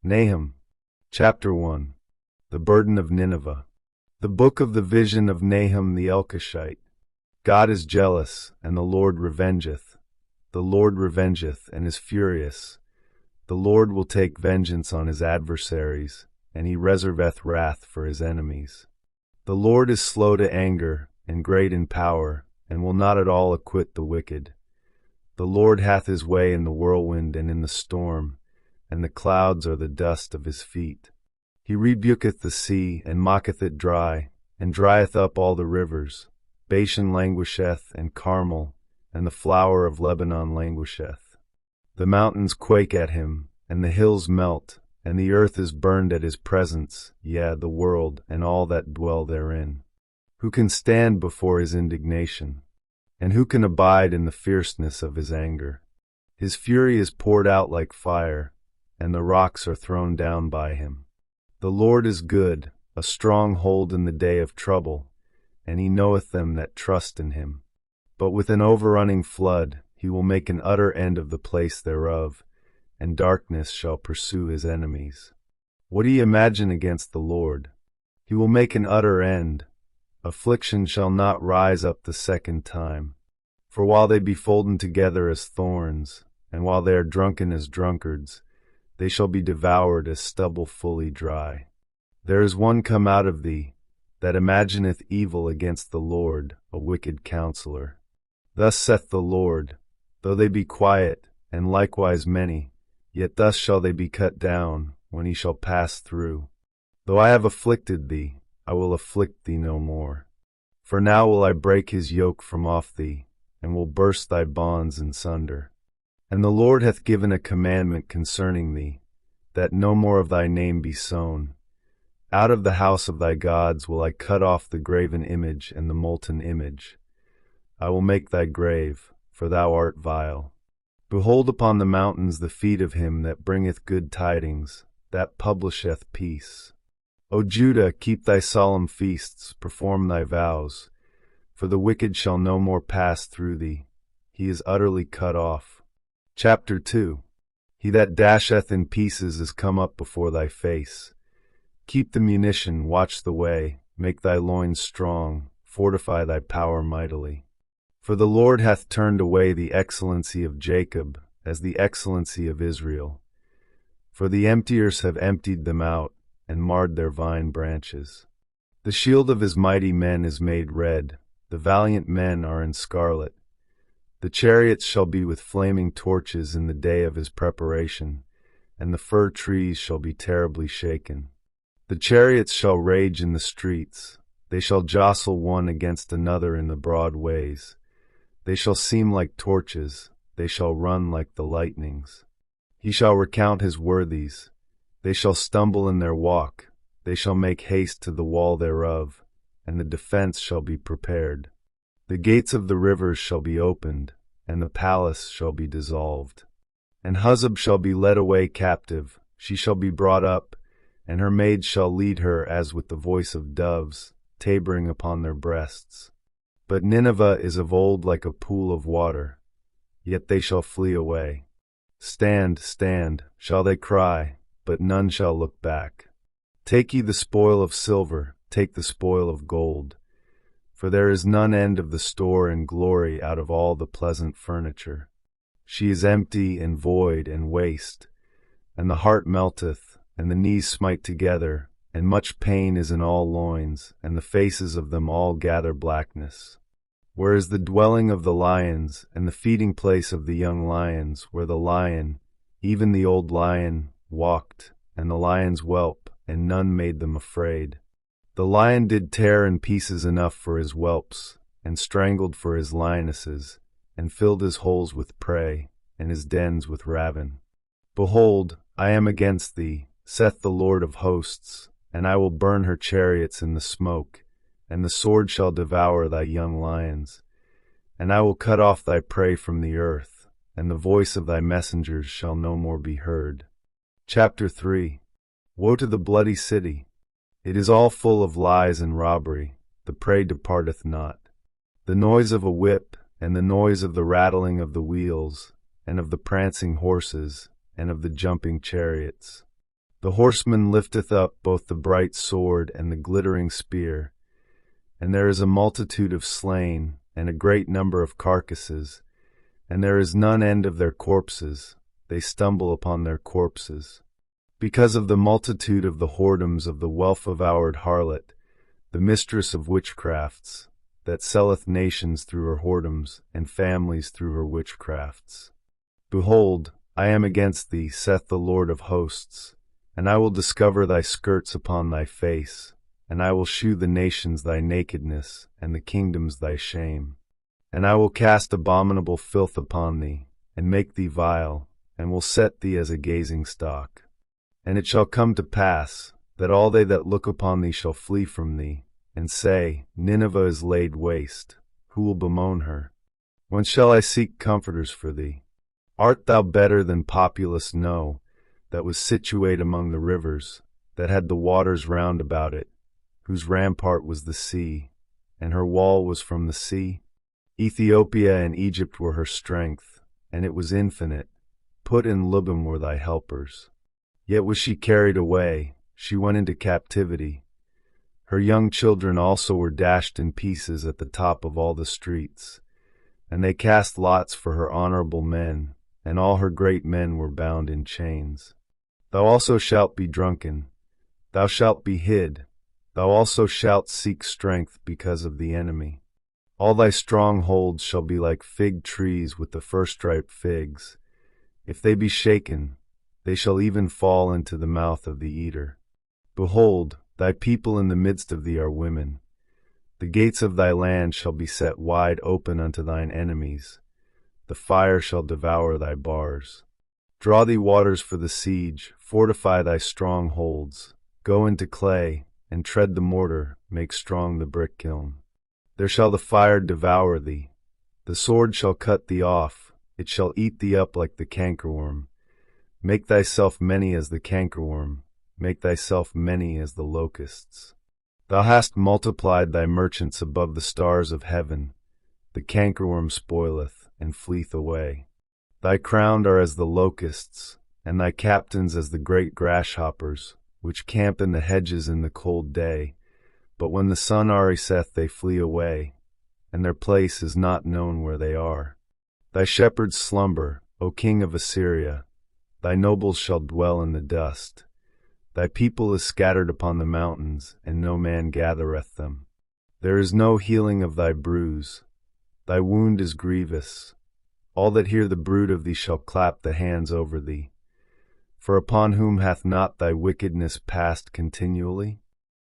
Nahum, chapter 1. The burden of Nineveh. The book of the vision of Nahum the Elkoshite. God is jealous, and the Lord revengeth. The Lord revengeth, and is furious. The Lord will take vengeance on his adversaries, and he reserveth wrath for his enemies. The Lord is slow to anger, and great in power, and will not at all acquit the wicked. The Lord hath his way in the whirlwind and in the storm, and the clouds are the dust of his feet. He rebuketh the sea, and mocketh it dry, and drieth up all the rivers. Bashan languisheth, and Carmel, and the flower of Lebanon languisheth. The mountains quake at him, and the hills melt, and the earth is burned at his presence, yea, the world, and all that dwell therein. Who can stand before his indignation? And who can abide in the fierceness of his anger? His fury is poured out like fire, and the rocks are thrown down by him. The Lord is good, a strong hold in the day of trouble, and he knoweth them that trust in him. But with an overrunning flood he will make an utter end of the place thereof, and darkness shall pursue his enemies. What do ye imagine against the Lord? He will make an utter end. Affliction shall not rise up the second time. For while they be folden together as thorns, and while they are drunken as drunkards, they shall be devoured as stubble fully dry. There is one come out of thee, that imagineth evil against the Lord, a wicked counselor. Thus saith the Lord, though they be quiet, and likewise many, yet thus shall they be cut down, when he shall pass through. Though I have afflicted thee, I will afflict thee no more. For now will I break his yoke from off thee, and will burst thy bonds in sunder. And the Lord hath given a commandment concerning thee, that no more of thy name be sown. Out of the house of thy gods will I cut off the graven image and the molten image. I will make thy grave, for thou art vile. Behold upon the mountains the feet of him that bringeth good tidings, that publisheth peace. O Judah, keep thy solemn feasts, perform thy vows, for the wicked shall no more pass through thee. He is utterly cut off. Chapter 2. He that dasheth in pieces is come up before thy face. Keep the munition, watch the way, make thy loins strong, fortify thy power mightily. For the Lord hath turned away the excellency of Jacob, as the excellency of Israel. For the emptiers have emptied them out, and marred their vine branches. The shield of his mighty men is made red, the valiant men are in scarlet. The chariots shall be with flaming torches in the day of his preparation, and the fir trees shall be terribly shaken. The chariots shall rage in the streets, they shall jostle one against another in the broad ways. They shall seem like torches, they shall run like the lightnings. He shall recount his worthies, they shall stumble in their walk, they shall make haste to the wall thereof, and the defense shall be prepared. The gates of the rivers shall be opened, and the palace shall be dissolved. And Huzzab shall be led away captive, she shall be brought up, and her maids shall lead her as with the voice of doves, tabering upon their breasts. But Nineveh is of old like a pool of water, yet they shall flee away. Stand, stand, shall they cry, but none shall look back. Take ye the spoil of silver, take the spoil of gold. For there is none end of the store and glory out of all the pleasant furniture. She is empty and void and waste, and the heart melteth, and the knees smite together, and much pain is in all loins, and the faces of them all gather blackness. Where is the dwelling of the lions, and the feeding place of the young lions, where the lion, even the old lion, walked, and the lions whelp, and none made them afraid? The lion did tear in pieces enough for his whelps, and strangled for his lionesses, and filled his holes with prey, and his dens with ravin. Behold, I am against thee, saith the Lord of hosts, and I will burn her chariots in the smoke, and the sword shall devour thy young lions. And I will cut off thy prey from the earth, and the voice of thy messengers shall no more be heard. Chapter 3. Woe to the bloody city! It is all full of lies and robbery, the prey departeth not. The noise of a whip, and the noise of the rattling of the wheels, and of the prancing horses, and of the jumping chariots. The horseman lifteth up both the bright sword and the glittering spear, and there is a multitude of slain, and a great number of carcasses, and there is none end of their corpses, they stumble upon their corpses. Because of the multitude of the whoredoms of the wealth-devoured harlot, the mistress of witchcrafts, that selleth nations through her whoredoms, and families through her witchcrafts. Behold, I am against thee, saith the Lord of hosts, and I will discover thy skirts upon thy face, and I will shew the nations thy nakedness, and the kingdoms thy shame. And I will cast abominable filth upon thee, and make thee vile, and will set thee as a gazing stock. And it shall come to pass, that all they that look upon thee shall flee from thee, and say, Nineveh is laid waste, who will bemoan her? When shall I seek comforters for thee? Art thou better than populous No, that was situate among the rivers, that had the waters round about it, whose rampart was the sea, and her wall was from the sea? Ethiopia and Egypt were her strength, and it was infinite. Put and Lubim were thy helpers. Yet was she carried away, she went into captivity. Her young children also were dashed in pieces at the top of all the streets. And they cast lots for her honorable men, and all her great men were bound in chains. Thou also shalt be drunken, thou shalt be hid, thou also shalt seek strength because of the enemy. All thy strongholds shall be like fig trees with the first-ripe figs. If they be shaken, they shall even fall into the mouth of the eater. Behold, thy people in the midst of thee are women. The gates of thy land shall be set wide open unto thine enemies. The fire shall devour thy bars. Draw thee waters for the siege, fortify thy strongholds. Go into clay, and tread the mortar, make strong the brick kiln. There shall the fire devour thee. The sword shall cut thee off, it shall eat thee up like the cankerworm. Make thyself many as the cankerworm, make thyself many as the locusts. Thou hast multiplied thy merchants above the stars of heaven. The cankerworm spoileth, and fleeth away. Thy crowned are as the locusts, and thy captains as the great grasshoppers, which camp in the hedges in the cold day. But when the sun ariseth they flee away, and their place is not known where they are. Thy shepherds slumber, O king of Assyria. Thy nobles shall dwell in the dust. Thy people is scattered upon the mountains, and no man gathereth them. There is no healing of thy bruise. Thy wound is grievous. All that hear the bruit of thee shall clap the hands over thee. For upon whom hath not thy wickedness passed continually?